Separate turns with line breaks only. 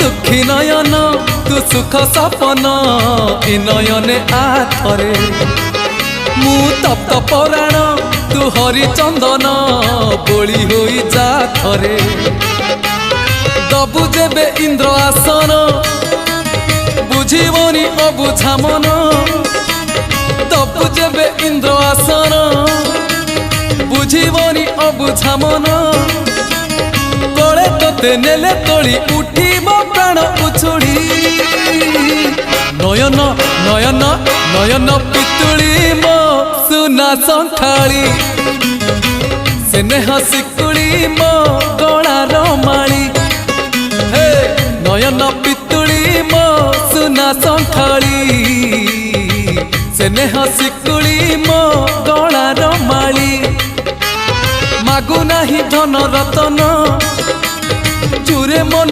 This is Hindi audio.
दुखी नयन तू सुख सपन ए नयने आथरे मु तप्त पराण तू हरिचंदन बोली होई जा थरे दबु जेबे इंद्र आसन बुझीबनी अबुझा मन दबु जेबे इंद्र आसन बुझीबनी अबुझा मन कले तोते नेले तोली उठीब प्राण उछुड़ी नयन नयन नयन पितुड़ी मो सुना संखाली स्नेह सिकुड़ी मो गलार माली हे नयन पितुड़ी मो सुना संखाली स्नेह सिकुड़ी मो गलार माली मागु नाही धन रतन चूरे मन